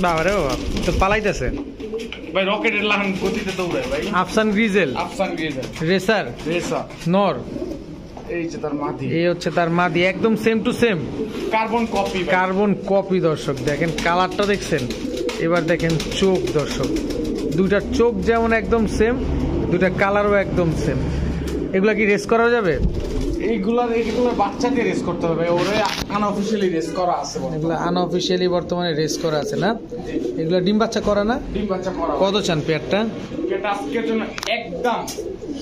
[SPEAKER 1] বাবারে বাবা, তো পালাইতেছে
[SPEAKER 2] ভাই রকেটের লাহান গতিতে দৌড়ায় ভাই।
[SPEAKER 1] আফসান গ্রিজেল,
[SPEAKER 2] আফসান গ্রিজেল
[SPEAKER 1] রেসার,
[SPEAKER 2] রেসা।
[SPEAKER 1] নর।
[SPEAKER 2] এই যে তার মাদি।
[SPEAKER 1] এই হচ্ছে তার মাদি, একদম same to same
[SPEAKER 2] carbon copy ভাই।
[SPEAKER 1] কার্বন কপি দর্শক। দেখেন কালারটা দেখছেন? এবার দেখেন চোখ দর্শক, দুইটার চোখ যেমন একদম সেম, দুইটা কালারও একদম সেম। এগুলা কি রেস করা যাবে?
[SPEAKER 2] এইগুলার বাচ্চা দিয়ে রেস করতে হবে। ওরে আনঅফিশিয়ালি রেস করা আছে বর্তমানে।
[SPEAKER 1] এগুলা আনঅফিশিয়ালি বর্তমানে রেস করা আছে না? এগুলা ডিম বাচ্চা করা না?
[SPEAKER 2] ডিম বাচ্চা করা।
[SPEAKER 1] কত চান পেয়ারটা?
[SPEAKER 2] এটা আজকের জন্য একদম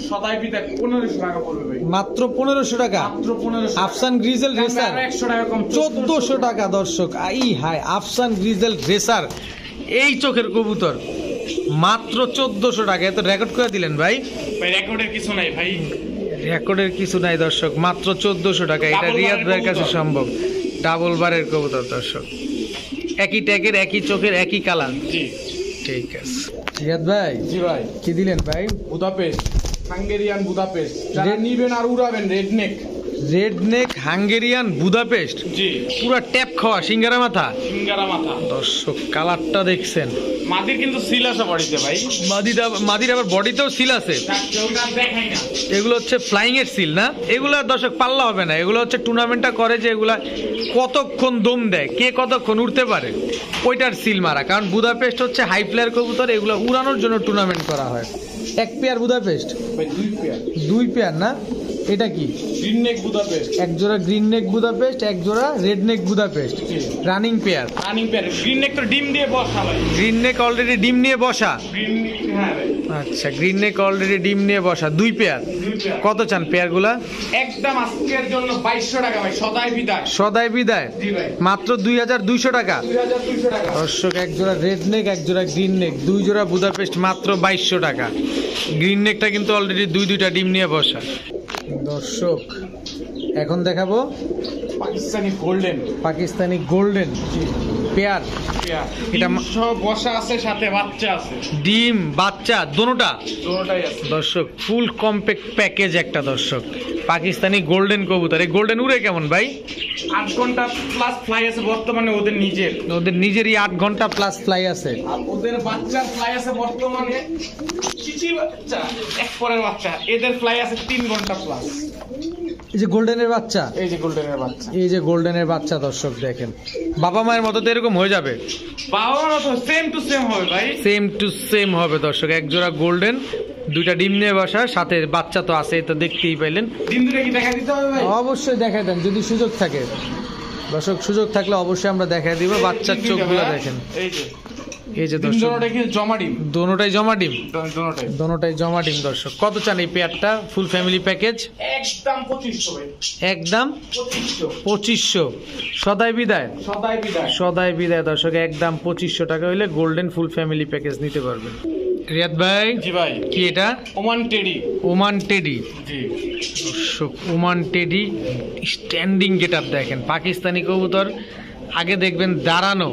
[SPEAKER 2] সদাই বিদায় 1500 টাকা পড়বে ভাই।
[SPEAKER 1] মাত্র 1500 টাকা।
[SPEAKER 2] মাত্র 1500।
[SPEAKER 1] আফসান গ্রিজেল রেসার
[SPEAKER 2] 100 টাকা কম।
[SPEAKER 1] 1400 টাকা দর্শক। আই হাই, আফসান গ্রিজেল রেসার এই চোখের কবুতর মাত্র 1400 টাকা। এত রেকর্ড করে দিলেন ভাই।
[SPEAKER 2] ভাই রেকর্ডের কিছু নাই ভাই।
[SPEAKER 1] রেকর্ডের কিছু নাই দর্শক, মাত্র 1400 টাকা। এটা
[SPEAKER 2] ডাবল
[SPEAKER 1] রিয়াদ
[SPEAKER 2] বারের
[SPEAKER 1] ভাইয়ের কাছে
[SPEAKER 2] কবুতর।
[SPEAKER 1] সম্ভব। ডাবল বারের কবুতর দর্শক, একই ট্যাগের, একই চোখের, একই কালার।
[SPEAKER 2] জি
[SPEAKER 1] ঠিক আছে রিয়াদ ভাই।
[SPEAKER 2] জি ভাই।
[SPEAKER 1] কি দিলেন ভাই?
[SPEAKER 2] Budapest, Hungarian Budapest. যারা
[SPEAKER 1] রেড-
[SPEAKER 2] নিবেন আর উড়াবেন redneck.
[SPEAKER 1] Red neck Hungarian Budapest,
[SPEAKER 2] জি।
[SPEAKER 1] পুরা ট্যাপ খাওয়া সিঙ্গারা মাথা
[SPEAKER 2] সিঙ্গারা মাথা।
[SPEAKER 1] দর্শক। কালারটা দেখছেন?
[SPEAKER 2] মাদির কিন্তু সিল আছে বাড়িতে ভাই।
[SPEAKER 1] মাদির আবার বডিতেও সিল আছে।
[SPEAKER 2] ওটা দেখাই না।
[SPEAKER 1] এগুলো হচ্ছে ফ্লাইং এর সিল না? এগুলা দর্শক পাল্লা হবে না। এগুলো হচ্ছে টুর্নামেন্টটা করে যে এগুলা কতক্ষণ দম দেয়, কে কতক্ষণ উঠতে পারে, ওইটার সিল মারা। কারণ বুদাপেস্ট হচ্ছে হাই প্লেয়ার কবুতর, এগুলো উড়ানোর জন্য টুর্নামেন্ট করা হয়। এক পেয়ার বুদাপেস্ট,
[SPEAKER 2] ভাই 2 পেয়ার।
[SPEAKER 1] 2 পেয়ার না? এটা কি?
[SPEAKER 2] Green neck Budapest.
[SPEAKER 1] এক জোড়া গ্রিন নেক বুদাপেস্ট, এক জোড়া রেড নেক বুদাপেস্ট,
[SPEAKER 2] জি।
[SPEAKER 1] Running pair.
[SPEAKER 2] Running pair. Green neck তো ডিম দিয়ে বসা ভাই।
[SPEAKER 1] গ্রিন নেক অলরেডি ডিম নিয়ে বসা।
[SPEAKER 2] গ্রিননেক হ্যাঁ ভাই।
[SPEAKER 1] আচ্ছা, গ্রিন নেক অলরেডি ডিম নিয়ে বসা, 2 পেয়ার।
[SPEAKER 2] 2 পেয়ার।
[SPEAKER 1] কত চান পেয়ারগুলা?
[SPEAKER 2] একদম আজকের জন্য 2200 টাকা ভাই। সদাই বিদায়।
[SPEAKER 1] সদাই বিদায়
[SPEAKER 2] জি ভাই।
[SPEAKER 1] মাত্র 2200 টাকা।
[SPEAKER 2] 2200 টাকা।
[SPEAKER 1] দর্শক, এক জোড়া রেড নেক, এক জোড়া গ্রিন নেক, 2 জোড়া বুদাপেস্ট মাত্র 2200 টাকা। গ্রিন নেকটা কিন্তু অলরেডি 2টা ডিম নিয়ে বসা। দর্শক, এখন দেখাবো
[SPEAKER 2] Pakistani golden
[SPEAKER 1] Pakistani golden pair.
[SPEAKER 2] Pair.
[SPEAKER 1] এটা
[SPEAKER 2] ডিম সহ বসা আছে, সাথে বাচ্চা আছে।
[SPEAKER 1] ডিম বাচ্চা দোনোটা
[SPEAKER 2] দুটোটাই আছে।
[SPEAKER 1] দর্শক, ফুল কম্প্যাক্ট প্যাকেজ একটা দর্শক। পাকিস্তানি গোল্ডেন কবুতর। এই গোল্ডেন উড়ে কেমন ভাই?
[SPEAKER 2] 8 ঘন্টা প্লাস ফ্লাই আছে বর্তমানে ওদের নিজের।
[SPEAKER 1] ওদের নিজেরই 8 ঘন্টা প্লাস ফ্লাই আছে।
[SPEAKER 2] আর ওদের বাচ্চার ফ্লাই আছে বর্তমানে চিচি বাচ্চা, এক পরের বাচ্চা। এদের ফ্লাই আছে 3 ঘন্টা প্লাস।
[SPEAKER 1] এই যে গোল্ডেনের বাচ্চা,
[SPEAKER 2] এই যে গোল্ডেনের বাচ্চা।
[SPEAKER 1] এই যে গোল্ডেনের বাচ্চা দর্শক দেখেন, বাবা মায়ের মতো তো এরকম হয়ে যাবে।
[SPEAKER 2] বাবা তো সেম টু সেম হবে ভাই।
[SPEAKER 1] সেম টু সেম হবে দর্শক। এক জোড়া গোল্ডেন, 2টা ডিম নিয়ে বসা, সাথে বাচ্চা তো আছে, তো দেখতেই পাইলেন।
[SPEAKER 2] ডিম দুটো কি দেখা দিতে হবে ভাই?
[SPEAKER 1] অবশ্যই দেখাই দেন যদি সুযোগ থাকে দর্শক। সুযোগ থাকলে অবশ্যই আমরা দেখাই দিব। বাচ্চার চোখগুলো দেখেন,
[SPEAKER 2] এই যে
[SPEAKER 1] এই যে
[SPEAKER 2] ডিম
[SPEAKER 1] দর্শক
[SPEAKER 2] দুটোটাই কিন্তু জমা ডিম,
[SPEAKER 1] দোনোটাই জমা ডিম,
[SPEAKER 2] দুটোটাই
[SPEAKER 1] দোনোটাই জমা ডিম দর্শক। কত চান এই পেয়ারটা ফুল ফ্যামিলি প্যাকেজ?
[SPEAKER 2] একদম 2500 ভাই,
[SPEAKER 1] একদম
[SPEAKER 2] 2500
[SPEAKER 1] 2500। সদাই বিদায়,
[SPEAKER 2] সদাই বিদায়।
[SPEAKER 1] সদাই বিদায় দর্শক, একদম 2500 টাকা হইলে গোল্ডেন ফুল ফ্যামিলি প্যাকেজ নিতে পারবেন। রিয়াদ ভাই
[SPEAKER 2] জি ভাই,
[SPEAKER 1] কি এটা?
[SPEAKER 2] Oman teddy.
[SPEAKER 1] ওমান টেডি
[SPEAKER 2] জি
[SPEAKER 1] দর্শক, Oman teddy standing get up দেখেন, পাকিস্তানি কবুতর আগে দেখবেন দাঁড়ানো,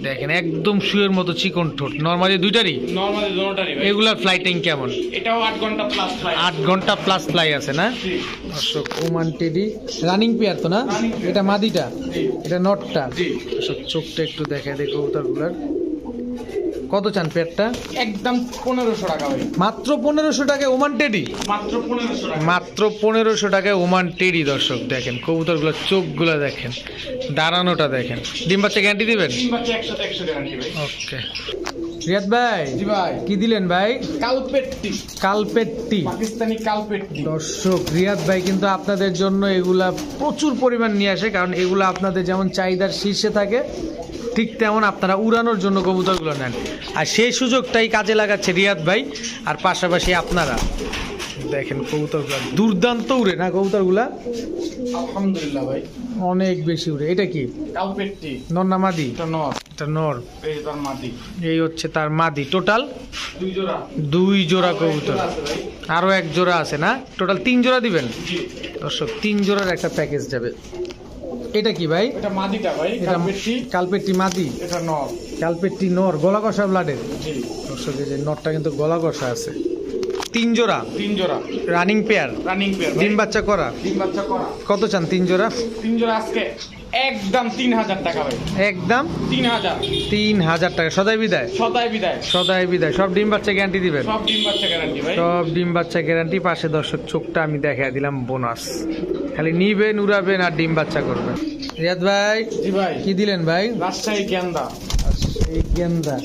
[SPEAKER 1] দেখেন একদম শুয়ের মতো চিকন ঠোঁট, নর্মালি দুইটারই।
[SPEAKER 2] নরমালি দুটোটারই ভাই।
[SPEAKER 1] এগুলার ফ্লাইটিং কেমন?
[SPEAKER 2] এটাও 8 ঘন্টা প্লাস ফ্লাইট।
[SPEAKER 1] 8 ঘন্টা প্লাস ফ্লাই আছে না
[SPEAKER 2] জি
[SPEAKER 1] দর্শক? ওমান টেডি রানিং পেয়ার তো না?
[SPEAKER 2] Running pair।
[SPEAKER 1] এটা মাদিটা,
[SPEAKER 2] জি
[SPEAKER 1] এটা নটটা।
[SPEAKER 2] জি।
[SPEAKER 1] দর্শক চোখটা একটু দেখায় দেখো কবুতরগুলার। কত চান পেয়ারটা?
[SPEAKER 2] একদম 1500 টাকা ভাই,
[SPEAKER 1] মাত্র 1500 টাকায় ওমান টেডি,
[SPEAKER 2] মাত্র 1500 টাকা।
[SPEAKER 1] মাত্র 1500 টাকায় ওমান টেডি দর্শক। দেখেন কবুতরগুলোর চোখগুলো দেখেন, দাঁড়ানোটা দেখেন। ডিম বাচ্চা গ্যারান্টি দিবেন?
[SPEAKER 2] তিন বাচ্চা 100 গ্যারান্টি ভাই।
[SPEAKER 1] ওকে রিয়াদ ভাই
[SPEAKER 2] জি ভাই,
[SPEAKER 1] কি দিলেন ভাই?
[SPEAKER 2] কালপেট্টি,
[SPEAKER 1] কালপেট্টি
[SPEAKER 2] পাকিস্তানি কালপেট্টি।
[SPEAKER 1] দর্শক, রিয়াদ ভাই কিন্তু আপনাদের জন্য এগুলা প্রচুর পরিমাণ নিয়ে আসে, কারণ এগুলো আপনাদের যেমন চাহিদার শীর্ষে থাকে, ঠিক তেমন আপনারা উড়ানোর জন্য কবুতরগুলো নেন, আর সেই সুযোগটাই কাজে লাগাচ্ছে রিয়াদ ভাই। আর পাশাপাশি আপনারা দেখেন কবুতরগুলো দুর্দান্ত উড়ে না, কবুতরগুলা
[SPEAKER 2] আলহামদুলিল্লাহ ভাই,
[SPEAKER 1] অনেক বেশি উড়ে। এটা কি
[SPEAKER 2] কালপেট্টি,
[SPEAKER 1] নর না মাদি?
[SPEAKER 2] এটা নর,
[SPEAKER 1] এটা নর,
[SPEAKER 2] এই তার মাদি।
[SPEAKER 1] এই হচ্ছে তার মাদি। টোটাল
[SPEAKER 2] 2 জোড়া,
[SPEAKER 1] 2 জোড়া কবুতর,
[SPEAKER 2] আছে ভাই।
[SPEAKER 1] আরো 1 জোড়া আছে না? টোটাল 3 জোড়া দিবেন
[SPEAKER 2] জি,
[SPEAKER 1] দর্শক, 3 জোড়ার একটা প্যাকেজ যাবে। এটা কি ভাই?
[SPEAKER 2] এটা মাদিটা ভাই,
[SPEAKER 1] এটা
[SPEAKER 2] কালপেট্টি।
[SPEAKER 1] কালপেট্টি মাদি,
[SPEAKER 2] এটা নর।
[SPEAKER 1] কালপেট্টি নর, গলা কষা ব্লাডের
[SPEAKER 2] জি,
[SPEAKER 1] দর্শক। এই যে নরটা কিন্তু গলা কষা আছে। 3 জোড়া
[SPEAKER 2] 3 জোড়া
[SPEAKER 1] রানিং পেয়ার,
[SPEAKER 2] রানিং পেয়ার,
[SPEAKER 1] ডিম বাচ্চা করা।
[SPEAKER 2] ডিম বাচ্চা করা।
[SPEAKER 1] কত চান 3 জোড়া?
[SPEAKER 2] 3 জোড়া আজকে একদম 3000 টাকা ভাই,
[SPEAKER 1] একদম
[SPEAKER 2] 3000।
[SPEAKER 1] 3000 টাকা। সদাই বিদায়,
[SPEAKER 2] সদাই বিদায়,
[SPEAKER 1] সদাই বিদায়। সব ডিম বাচ্চা গ্যারান্টি দিবেন?
[SPEAKER 2] সব ডিম বাচ্চা গ্যারান্টি ভাই।
[SPEAKER 1] সব ডিম বাচ্চা গ্যারান্টি। পাশে দর্শক চোখটা আমি দেখা দিলাম বোনাস, খালি নিবেন উড়াবেন আর ডিম বাচ্চা করবেন। রিয়াদ ভাই
[SPEAKER 2] জি ভাই,
[SPEAKER 1] কি দিলেন ভাই?
[SPEAKER 2] রাজশাহী গেন্দা,
[SPEAKER 1] এই গেন্দা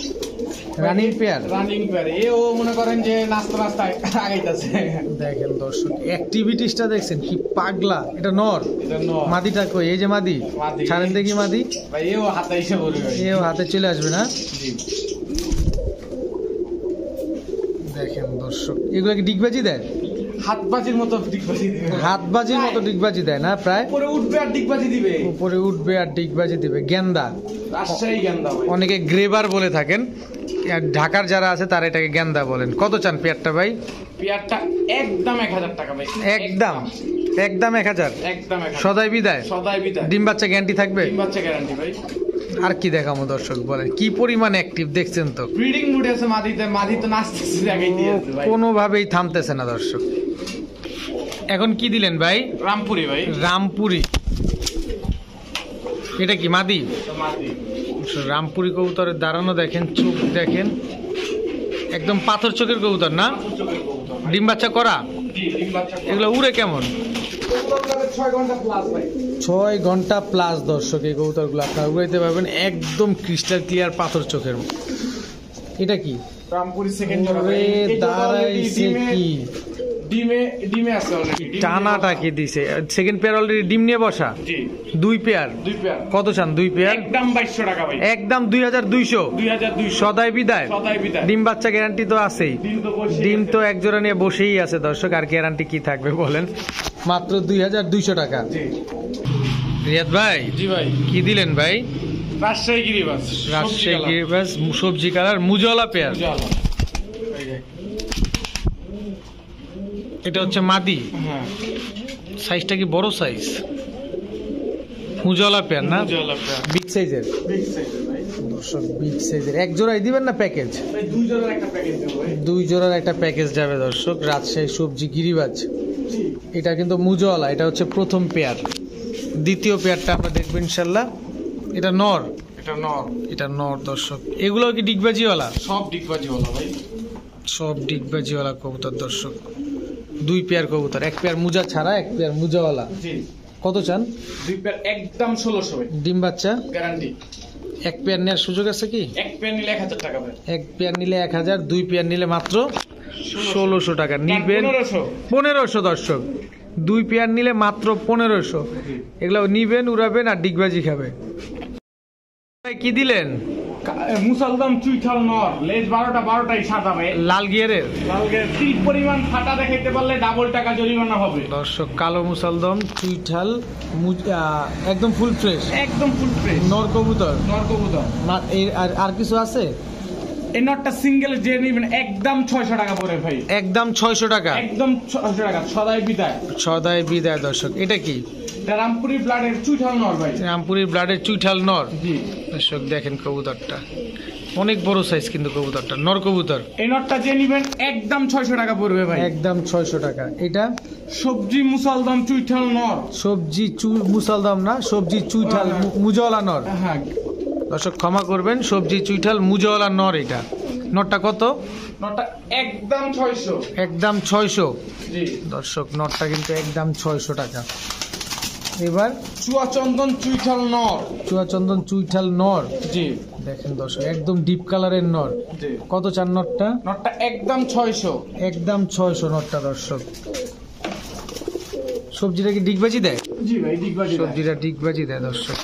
[SPEAKER 1] রানিং পেয়ার।
[SPEAKER 2] Running pair. এ ও মনে করেন যে নাস্তা নাস্তা আগাইতেছে।
[SPEAKER 1] দেখেন দর্শক অ্যাক্টিভিটিসটা দেখছেন কি পাগলা। এটা নর,
[SPEAKER 2] এটা নর।
[SPEAKER 1] মাদিটা কই? এই যে মাদি,
[SPEAKER 2] মাদি।
[SPEAKER 1] ছাড়েন দেখি মাদি।
[SPEAKER 2] ভাই এও হাতে এসে বলবে ভাই।
[SPEAKER 1] এও হাতে চলে আসবে না?
[SPEAKER 2] জি,
[SPEAKER 1] দেখেন দর্শক, এগুলো কি ডিগবাজি দেয়?
[SPEAKER 2] হাতবাজির মতো ডিগবাজি দিবে।
[SPEAKER 1] হাতবাজির মতো ডিগবাজি দেয় না? প্রায়
[SPEAKER 2] উপরে উঠবে আর ডিগবাজি দিবে।
[SPEAKER 1] উপরে উঠবে আর ডিগবাজি দিবে। গেন্দা,
[SPEAKER 2] রাজশাহী গেন্দা ভাই।
[SPEAKER 1] অনেকে গ্রেবার বলে থাকেন, আর ঢাকার যারা আছে তারা এটাকে গেন্দা বলেন। কত চান পেয়ারটা ভাই?
[SPEAKER 2] পেয়ারটা একদম 1000 টাকা ভাই,
[SPEAKER 1] একদম একদম 1000।
[SPEAKER 2] একদম 1000।
[SPEAKER 1] সদাই বিদায়,
[SPEAKER 2] সদাই বিদায়,
[SPEAKER 1] ডিম বাচ্চা গ্যারান্টি থাকবে?
[SPEAKER 2] ডিম বাচ্চা গ্যারান্টি ভাই।
[SPEAKER 1] আর কি দেখাবো দর্শক বলেন, কি পরিমাণ অ্যাক্টিভ দেখছেন তো,
[SPEAKER 2] ব্রিডিং মুড আছে মাদিতে, মাদি তো নাচতেছে আগে দিয়ে আছে ভাই।
[SPEAKER 1] কোনোভাবেই থামতেছে না দর্শক। এখন কি দিলেন ভাই?
[SPEAKER 2] রামপুরি ভাই,
[SPEAKER 1] রামপুরি। এটা কি মাদি?
[SPEAKER 2] এটা মাদি।
[SPEAKER 1] রামপুরি কবুতরের দাঁড়ানো দেখেন, চোখ দেখেন, একদম পাথর চোখের কবুতর না?
[SPEAKER 2] চোখের কবুতর ভাই।
[SPEAKER 1] ডিম বাচ্চা করা?
[SPEAKER 2] জি, ডিম বাচ্চা করা।
[SPEAKER 1] এগুলো উড়ে কেমন?
[SPEAKER 2] কবুতরগুলো 6 ঘন্টা প্লাস ভাই।
[SPEAKER 1] 6 ঘন্টা প্লাস দর্শক। এই কবুতরগুলো আপনারা উড়াইতে পারবেন একদম ক্রিস্টাল ক্লিয়ার পাথর চোখের। এটা কি?
[SPEAKER 2] রামপুরি সেকেন্ড জোড়া ভাই।
[SPEAKER 1] ওরে
[SPEAKER 2] এই জোড়া
[SPEAKER 1] দাঁড়াইছে
[SPEAKER 2] already
[SPEAKER 1] কি?
[SPEAKER 2] ডিমে আছে অলরেডি।
[SPEAKER 1] টানাটা কি দিছে? সেকেন্ড পেয়ার অলরেডি ডিম নিয়ে বসা।
[SPEAKER 2] জি,
[SPEAKER 1] 2 পেয়ার।
[SPEAKER 2] 2 পেয়ার।
[SPEAKER 1] কত চান 2 পেয়ার?
[SPEAKER 2] একদম 2200 টাকা ভাই,
[SPEAKER 1] একদম 2200।
[SPEAKER 2] 2200।
[SPEAKER 1] সদাই বিদায়,
[SPEAKER 2] সদাই বিদায়।
[SPEAKER 1] ডিম বাচ্চা গ্যারান্টি তো আছেই।
[SPEAKER 2] ডিম তো বসেই
[SPEAKER 1] ডিম
[SPEAKER 2] আছে।
[SPEAKER 1] তো এক জোড়া নিয়ে বসেই আছে দর্শক, আর গ্যারান্টি কি থাকবে বলেন? মাত্র 2200 টাকা।
[SPEAKER 2] জি,
[SPEAKER 1] রিয়াদ ভাই
[SPEAKER 2] জি ভাই,
[SPEAKER 1] কি দিলেন ভাই?
[SPEAKER 2] রাজশাহী গিরিবাস,
[SPEAKER 1] রাজশাহী গিরিবাস সবজি কালার মুজলা পেয়ার। এটা হচ্ছে মাদি।
[SPEAKER 2] হ্যাঁ,
[SPEAKER 1] সাইজটা কি বড় সাইজ? মুজলা পেয়ার না?
[SPEAKER 2] উজালা পেয়ার।
[SPEAKER 1] বিগ সাইজের
[SPEAKER 2] বিগ সাইজের ভাই।
[SPEAKER 1] দর্শক, বিগ সাইজের। এক জোড়াই দিবেন না প্যাকেজ?
[SPEAKER 2] ভাই 2 জোড়ার একটা প্যাকেজ দেবো ভাই।
[SPEAKER 1] 2 জোড়ার একটা প্যাকেজ যাবে দর্শক। রাজশাহী সবজি গিরিবাজ,
[SPEAKER 2] জি,
[SPEAKER 1] এটা কিন্তু মুজওয়ালা। এটা হচ্ছে প্রথম পেয়ার। দ্বিতীয় পেয়ারটা আমরা দেখবো ইনশাল্লাহ। এটা নর,
[SPEAKER 2] এটা নর।
[SPEAKER 1] এটা নর দর্শক। এগুলো কি ডিগবাজিওয়ালা?
[SPEAKER 2] সব ডিগবাজি হলো ভাই।
[SPEAKER 1] সব ডিগবাজিওয়ালা কবুতর দর্শক। 2 পেয়ার কবুতর, 1 পেয়ার মুজা ছাড়া, 1 পেয়ার মুজাওয়ালা।
[SPEAKER 2] জি,
[SPEAKER 1] কত চান?
[SPEAKER 2] 2 পেয়ার একদম 1600 ভাই,
[SPEAKER 1] ডিম বাচ্চা
[SPEAKER 2] গ্যারান্টি।
[SPEAKER 1] 1 পেয়ার নেওয়ার সুযোগ আছে কি?
[SPEAKER 2] 1 পেয়ার নিলে 1000 টাকা ভাই।
[SPEAKER 1] 1 পেয়ার নিলে 1000, 2 পেয়ার নিলে মাত্র 1600 টাকা নিবেন।
[SPEAKER 2] 1500।
[SPEAKER 1] 1500 দর্শক। 2 পেয়ার নিলে মাত্র 1500। এগুলো নিবেন, উড়াবেন আর ডিগবাজি খাবে। ভাই কি দিলেন?
[SPEAKER 2] মুসলদম চুইঠাল নর, লেজ 12টাই সাদা ভাই।
[SPEAKER 1] লাল গিয়ারের
[SPEAKER 2] কি পরিমাণ ফাটা দেখাইতে পারলে ডাবল টাকা জরিমানা হবে।
[SPEAKER 1] দর্শক কালো মুসালদম চুইঠাল একদম ফুল ফ্রেশ,
[SPEAKER 2] একদম ফুল ফ্রেশ
[SPEAKER 1] নর কবুতর। আর কিছু আছে?
[SPEAKER 2] এই নটটা সিঙ্গেল যে নিবেন একদম 600 টাকা পড়ে ভাই,
[SPEAKER 1] একদম 600 টাকা,
[SPEAKER 2] একদম 600 টাকা। সদাই বিদায়,
[SPEAKER 1] সদাই বিদায়। দর্শক এটা কি?
[SPEAKER 2] এটা রামপুরি ব্লাডের চুইঠাল নর ভাই,
[SPEAKER 1] রামপুরি ব্লাডের চুইঠাল নর।
[SPEAKER 2] জি
[SPEAKER 1] দর্শক দেখেন কবুতরটা অনেক বড় সাইজ, কিন্তু কবুতরটা নর কবুতর।
[SPEAKER 2] এই নটটা যে নিবেন একদম 600 টাকা পড়বে ভাই,
[SPEAKER 1] একদম 600 টাকা। এটা
[SPEAKER 2] সবজি মুসলদম চুইঠাল নর,
[SPEAKER 1] সবজি মুসালদম না, সবজি চুইঠাল মুজওয়ালা নর।
[SPEAKER 2] হ্যাঁ
[SPEAKER 1] দর্শক ক্ষমা করবেন, সবজি চুইঠাল মুজওয়ালা নর। এটা নরটা কত?
[SPEAKER 2] নটটা একদম 600,
[SPEAKER 1] একদম 600।
[SPEAKER 2] জি
[SPEAKER 1] দর্শক নরটা কিন্তু একদম 600 টাকা। এবার
[SPEAKER 2] চুয়াচন্দন চুইঠাল নর,
[SPEAKER 1] চুয়াচন্দন চুইঠাল নর।
[SPEAKER 2] জি
[SPEAKER 1] দেখেন দর্শক একদম ডিপ কালারের নর।
[SPEAKER 2] জি
[SPEAKER 1] কত চার নরটা?
[SPEAKER 2] নটটা একদম 600,
[SPEAKER 1] একদম 600 নরটা। দর্শক সবজিটা কি ডিগবাজি দেয়?
[SPEAKER 2] জি ভাই ডিগবাজি।
[SPEAKER 1] সবজিটা ডিগবাজি দেয়। দর্শক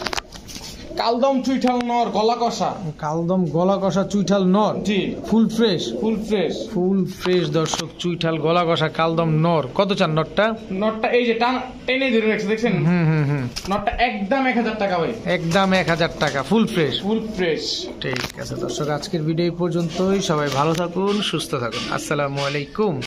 [SPEAKER 2] কালদম চুইঠাল নর গলা কষা,
[SPEAKER 1] কালদম গলা কষা চুইঠাল নর।
[SPEAKER 2] জি
[SPEAKER 1] full fresh,
[SPEAKER 2] full fresh,
[SPEAKER 1] full fresh. দর্শক চুইঠাল গলা কষা কালদম নর। কত চার নরটা?
[SPEAKER 2] নটটা এই যে টেনে ধরে রাখছে দেখছেন,
[SPEAKER 1] হুম।
[SPEAKER 2] নটটা একদম 1000 টাকা ভাই,
[SPEAKER 1] একদম 1000 টাকা, ফুল ফ্রেশ।
[SPEAKER 2] Full fresh.
[SPEAKER 1] ঠিক আছে দর্শক, আজকের ভিডিও এই পর্যন্তই। সবাই ভালো থাকুন, সুস্থ থাকুন। আসসালামু আলাইকুম।